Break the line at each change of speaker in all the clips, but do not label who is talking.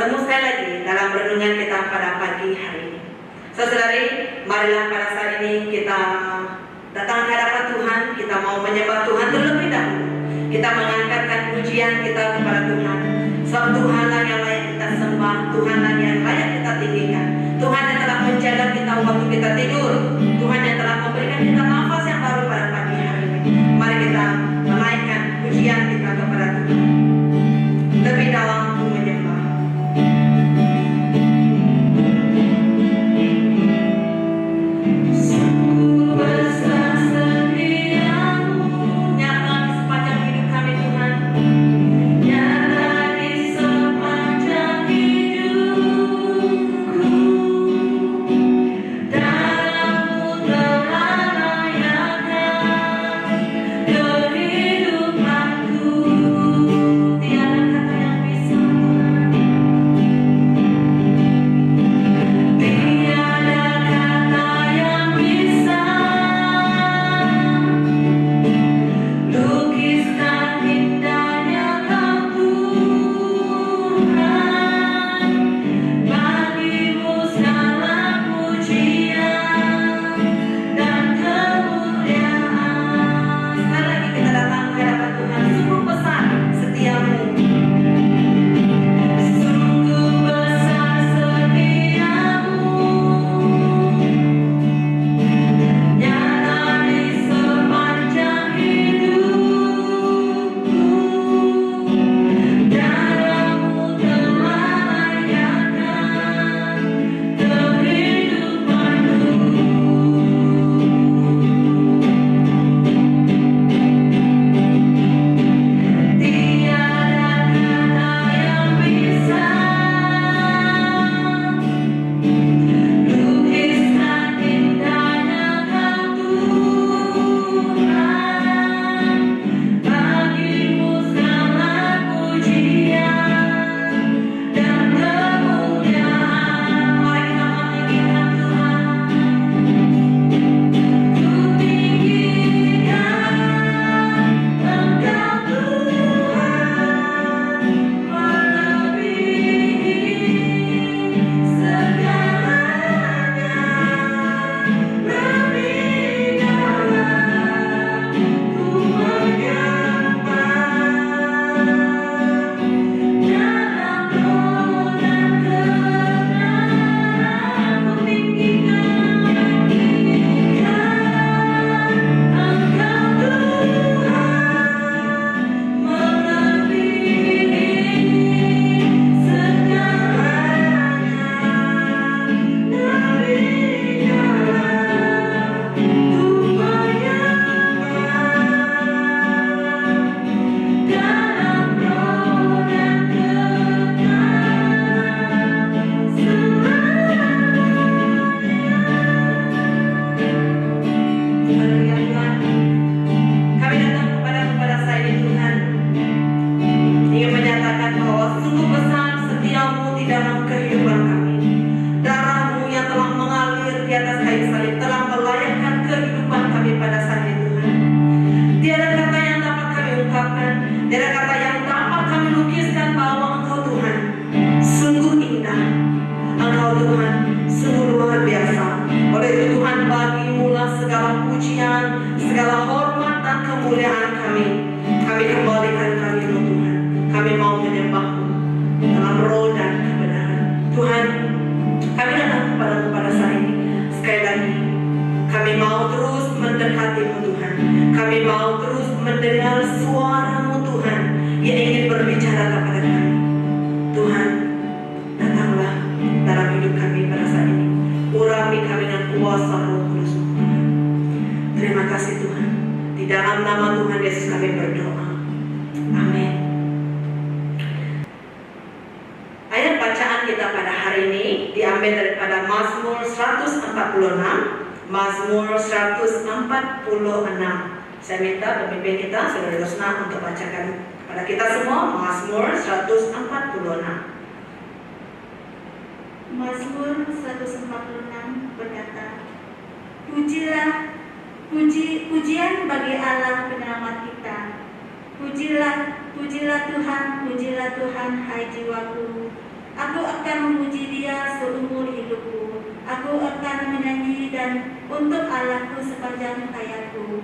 bertemu sekali lagi dalam renungan kita pada pagi hari ini. Saudari, marilah pada saat ini kita datang ke hadapan Tuhan. Kita mau menyembah Tuhan terlebih dahulu. Kita mengangkatkan pujian kita kepada Tuhan. Sebab Tuhanlah yang layak kita sembah, Tuhanlah yang layak kita tinggikan. Tuhan yang telah menjaga kita waktu kita tidur, Tuhan yang telah memberikan kita nafas yang baru pada pagi hari ini. Mari kita menaikkan pujian kita kepada Tuhan. Lebih dalam untuk menyembah.
Mazmur 146. Saya minta pemimpin kita, Saudara Rosna, untuk bacakan kepada kita semua Mazmur 146.
Mazmur 146 berkata, pujian bagi Allah penyelamat kita. Pujilah Tuhan, hai jiwaku. Aku dan untuk Allahku sepanjang hayatku.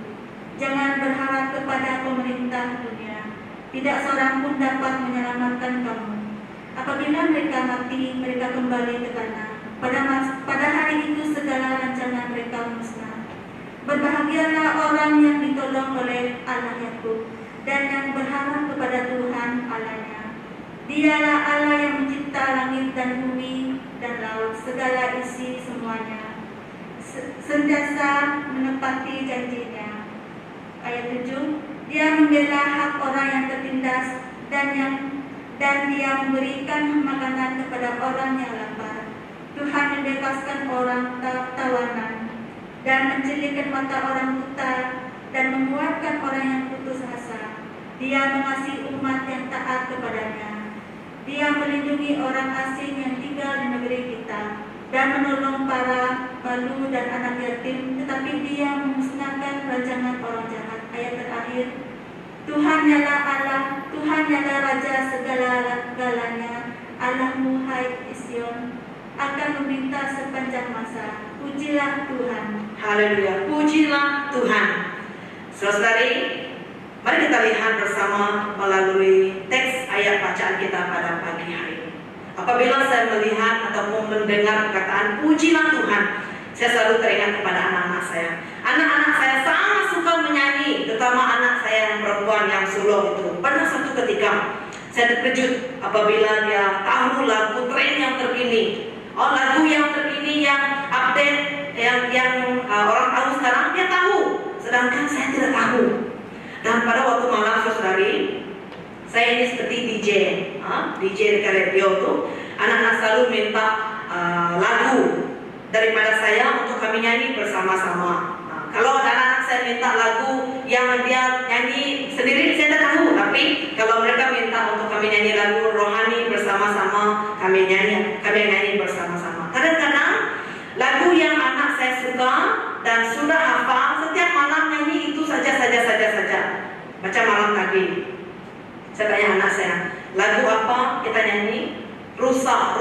Jangan berharap kepada pemerintah dunia. Tidak seorang pun dapat menyelamatkan kamu. Apabila mereka mati, mereka kembali ke tanah. Pada hari itu segala rancangan mereka musnah. Berbahagialah orang yang ditolong oleh Allah Yakub dan yang berharap kepada Tuhan Allahnya. Dialah Allah yang mencipta langit dan bumi dan laut, segala isi semuanya. Sentiasa menepati janjinya. Ayat 7, Dia membela hak orang yang tertindas dan Dia memberikan makanan kepada orang yang lapar. Tuhan membebaskan orang tawanan dan mencelupkan mata orang buta dan menguatkan orang yang putus asa. Dia mengasihi umat yang taat kepadanya. Dia melindungi orang asing yang tinggal di negeri kita dan menolong para balu dan anak yatim, tetapi Dia memusnahkan rancangan orang jahat. Ayat terakhir, Tuhan nyala Allah, Tuhan nyala Raja segala-galanya, Allahmu hai Sion, akan meminta sepanjang masa. Pujilah Tuhan.
Haleluya, pujilah Tuhan. Saudari, mari kita lihat bersama melalui teks ayat bacaan kita pada pagi hari ini. Apabila saya melihat ataupun mendengar perkataan pujilah Tuhan, saya selalu teringat kepada anak-anak saya. Anak-anak saya sangat suka menyanyi, terutama anak saya yang perempuan yang sulung itu. Pada satu ketika saya terkejut apabila dia tahu lagu tren yang terkini. Lagu yang terkini, yang update, yang orang tahu sekarang, dia tahu. Sedangkan saya tidak tahu. Dan pada waktu malam, saudari, saya ini seperti DJ di radio tuh. Anak-anak selalu minta lagu daripada saya untuk kami nyanyi bersama-sama. Kalau anak-anak saya minta lagu yang dia nyanyi sendiri, saya tidak tahu. Tapi kalau mereka minta untuk kami nyanyi lagu rohani bersama-sama, kami nyanyi bersama-sama. Kadang-kadang lagu yang anak saya suka dan sudah hafal, setiap malam nyanyi itu saja. Macam malam tadi, saya tanya anak saya, lagu apa kita nyanyi? Rusa.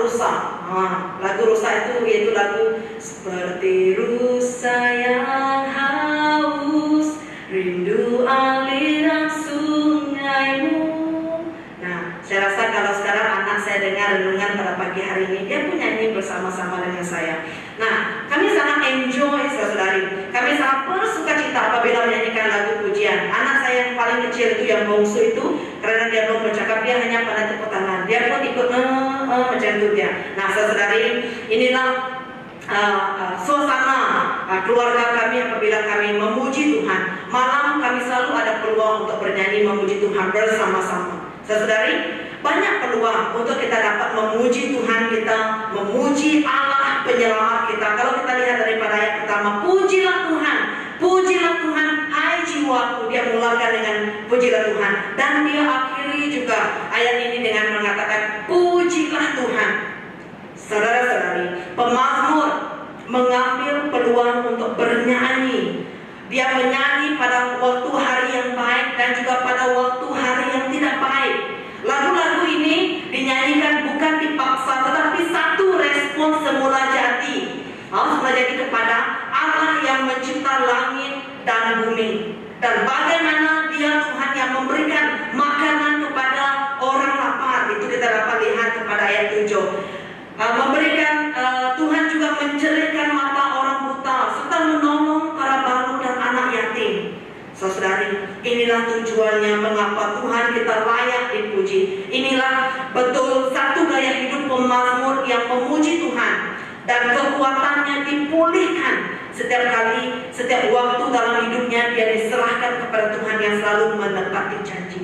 Lagu rusa itu yaitu lagu seperti rusa yang haus, rindu aliran sungaimu. Nah, saya rasa kalau sekarang anak saya dengar renungan pada pagi hari ini, dia pun nyanyi bersama-sama dengan saya. Nah, kami sangat enjoy, saudari. Kami sangat bersuka cita apabila menyanyikan lagu pujian. Anak saya yang paling kecil itu, yang bungsu itu, karena dia belum bercakap, dia hanya pada tepuk tangan. Dia pun ikut macam itu dia. Nah, saudari, inilah suasana keluarga kami apabila kami memuji Tuhan. Malam kami selalu ada peluang untuk bernyanyi memuji Tuhan bersama-sama. Saudari, banyak peluang untuk kita dapat memuji Tuhan kita, memuji Allah penyelamat kita. Kalau kita lihat daripada ayat pertama, pujilah Tuhan, hai jiwaku. Dia mulakan dengan pujilah Tuhan, dan dia akhiri juga ayat ini dengan mengatakan pujilah Tuhan. Saudara-saudari, pemazmur mengambil peluang untuk bernyanyi. Dia menyanyi pada waktu hari yang baik dan juga pada waktu hari yang tidak baik. Lagu-lagu ini dinyanyikan bukan dipaksa, tetapi satu respon semula jadi. Semula jadi kepada Allah yang mencipta langit dan bumi. Dan bagaimana dia Tuhan yang memberikan makanan kepada orang lapar. Itu kita dapat lihat kepada ayat 7. Tuhan juga mencerahkan mata orang buta serta menolong para baru dan anak yatim. Saudari, inilah tujuannya mengapa Tuhan kita layak dipuji. Inilah betul satu gaya hidup pemazmur yang memuji Tuhan dan kekuatannya dipulihkan setiap kali, setiap waktu dalam hidupnya dia diserahkan kepada Tuhan yang selalu menepati janji.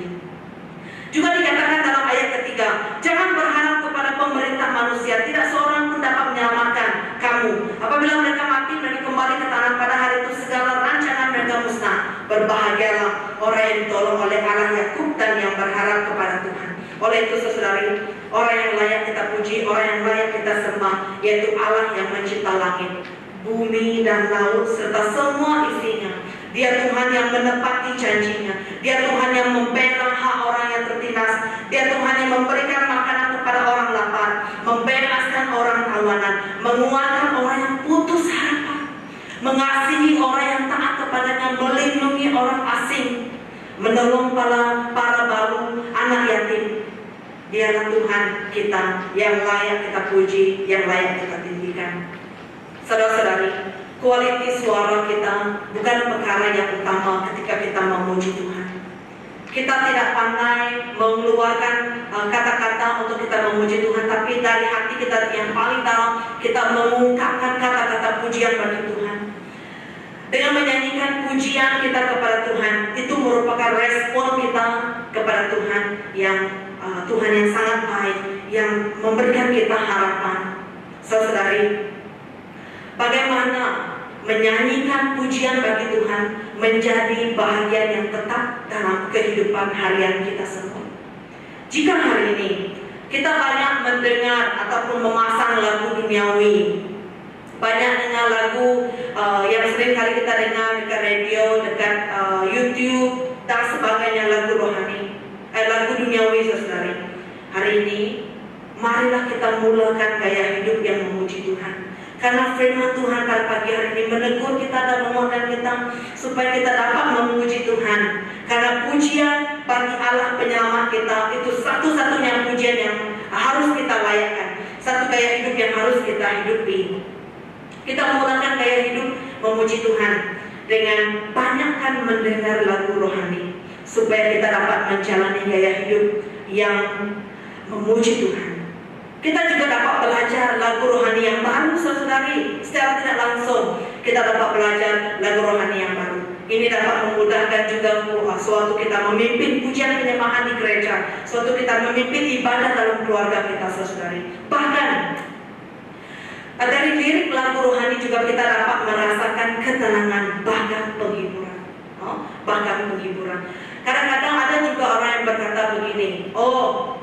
Juga dikatakan dalam ayat ketiga, jangan berharap kepada pemerintah manusia, tidak seorang pun dapat menyelamatkan kamu. Apabila mereka mati, mereka kembali ke tanah, pada hari itu segala rancangan mereka musnah. Berbahagialah orang yang ditolong oleh Allah Yakub dan yang berharap kepada Tuhan. Oleh itu, saudari, orang yang layak kita puji, orang yang layak kita sembah, yaitu Allah yang mencipta langit, bumi dan laut serta semua isinya. Dia Tuhan yang menepati janjinya. Dia Tuhan yang membela hak orang yang tertindas. Dia Tuhan yang memberikan makanan kepada orang lapar, membebaskan orang tawanan, menguatkan orang yang putus harapan. mengasihi orang yang taat kepadanya, melindungi orang asing, menolong para baru, anak yatim. Dialah Tuhan kita yang layak kita puji, yang layak kita tinggikan. Saudara-saudari, kualitas suara kita bukan perkara yang utama ketika kita memuji Tuhan. Kita tidak pandai mengeluarkan kata-kata untuk kita memuji Tuhan, tapi dari hati kita yang paling dalam kita mengungkapkan kata-kata pujian bagi Tuhan. Dengan menyanyikan pujian kita kepada Tuhan, itu merupakan respon kita kepada Tuhan yang sangat baik, yang memberikan kita harapan. Saudari, bagaimana menyanyikan pujian bagi Tuhan menjadi bahagian yang tetap dalam kehidupan harian kita semua. Jika hari ini kita banyak mendengar ataupun memasang lagu duniawi, banyak dengar lagu yang sering kali kita dengar dekat radio, dekat YouTube dan sebagainya, lagu rohani, lagu duniawi, saudari. Hari ini marilah kita mulakan gaya hidup yang memuji Tuhan. Karena firman Tuhan pada pagi hari ini menegur kita dan menguatkan kita supaya kita dapat memuji Tuhan. Karena pujian bagi Allah penyelamat kita itu satu-satunya pujian yang harus kita layakkan, satu gaya hidup yang harus kita hidupi. Kita mulakan gaya hidup memuji Tuhan dengan banyakkan mendengar lagu rohani supaya kita dapat menjalani gaya hidup yang memuji Tuhan. Kita juga dapat belajar lagu rohani yang baru, saudari. Secara tidak langsung kita dapat belajar lagu rohani yang baru. Ini dapat memudahkan juga suatu kita memimpin pujian penyembahan di gereja, suatu kita memimpin ibadah dalam keluarga kita, saudari. Bahkan dari lirik lagu rohani juga kita dapat merasakan ketenangan, bahkan penghiburan. Bahkan penghiburan. Kadang-kadang ada juga orang yang berkata begini,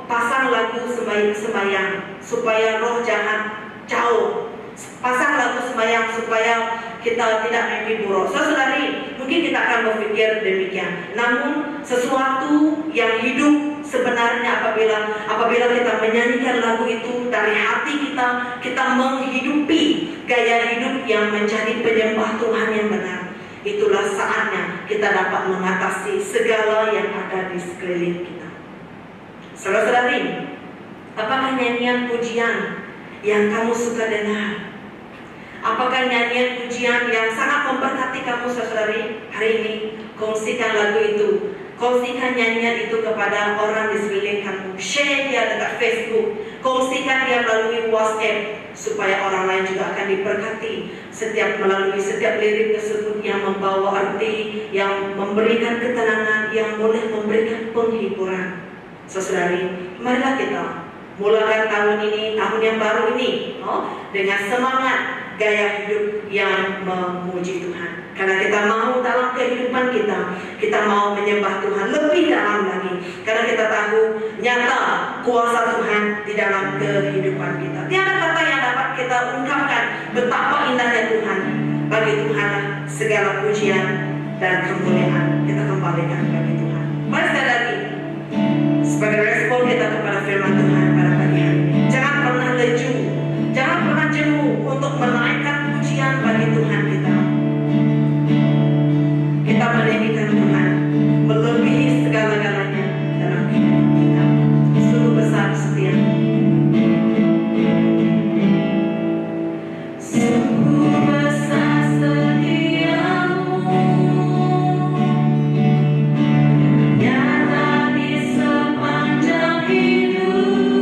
pasang lagu sembahyang supaya roh jahat jauh. Pasang lagu sembahyang supaya kita tidak mimpi buruk. Saudari, mungkin kita akan berpikir demikian. Namun sesuatu yang hidup sebenarnya apabila kita menyanyikan lagu itu dari hati kita menghidupi gaya hidup yang menjadi penyembah Tuhan yang benar. Itulah saatnya kita dapat mengatasi segala yang ada di sekeliling kita. Saudara-saudari, apakah nyanyian pujian yang kamu suka dengar? Apakah nyanyian pujian yang sangat memberkati kamu, saudari? Hari ini kongsikan lagu itu, kongsikan nyanyian itu kepada orang di sekeliling kamu. Share dia dekat Facebook, kongsikan dia melalui WhatsApp supaya orang lain juga akan diberkati melalui setiap lirik tersebut yang membawa arti, yang memberikan ketenangan, yang boleh memberikan penghiburan. Saudari, marilah kita mulakan tahun ini, tahun yang baru ini, dengan semangat gaya hidup yang memuji Tuhan. Karena kita mau dalam kehidupan kita mau menyembah Tuhan lebih dalam lagi. Karena kita tahu nyata kuasa Tuhan di dalam kehidupan kita. Tiada kata yang dapat kita ungkapkan betapa indahnya Tuhan. Bagi Tuhan segala pujian dan kemuliaan kita kembalikan bagi Tuhan. Mari sekali lagi, sebagai respon kita kepada firman Tuhan pada pagi hari ini, jangan pernah leju, jangan pernah jemu untuk menaikkan pujian bagi Tuhan kita. Kita meninggikan Tuhan melebihi segala-galanya dalam kehidupan kita. Sungguh besar setiamu. Sungguh besar setiamu, nyata di sepanjang hidup.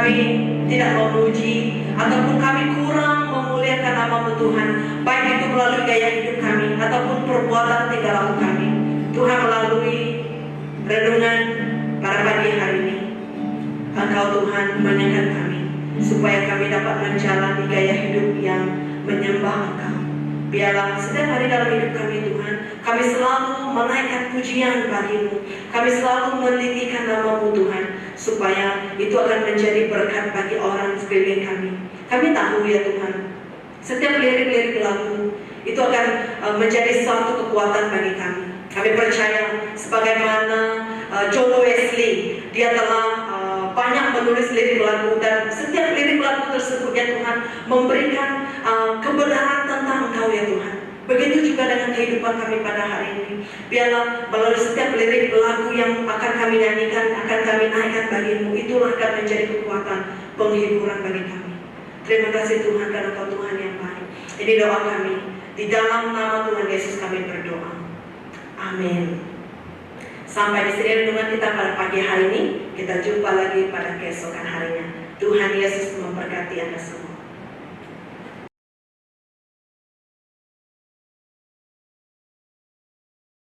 kami tidak memuji, ataupun kami kurang memuliakan nama-Mu Tuhan, baik itu melalui gaya hidup kami, ataupun perbuatan tingkah laku kami. Tuhan, melalui renungan pada pagi hari ini, Engkau Tuhan mengingatkan kami, supaya kami dapat menjalani gaya hidup yang menyembah Engkau. Biarlah setiap hari dalam hidup kami Tuhan, kami selalu menaikkan pujian bagi-Mu, kami selalu meninggikan nama-Mu Tuhan, supaya itu akan menjadi berkat bagi orang sekeliling kami. Kami tahu ya Tuhan, setiap lirik-lirik lagu itu akan menjadi suatu kekuatan bagi kami. Kami percaya sebagaimana John Wesley, dia telah banyak menulis lirik lagu, dan setiap lirik lagu tersebut ya Tuhan memberikan kebenaran tentang Engkau ya Tuhan. Begitu juga dengan kehidupan kami pada hari ini. Biarlah melalui setiap lirik lagu yang akan kami nyanyikan, akan kami naikkan bagi-Mu, itulah akan menjadi kekuatan penghiburan bagi kami. Terima kasih Tuhan, karena Engkau Tuhan yang baik. Ini doa kami, di dalam nama Tuhan Yesus kami berdoa. Amin. Sampai di sini renungan kita pada pagi hari ini. Kita jumpa lagi pada keesokan harinya. Tuhan Yesus memberkati Anda semua.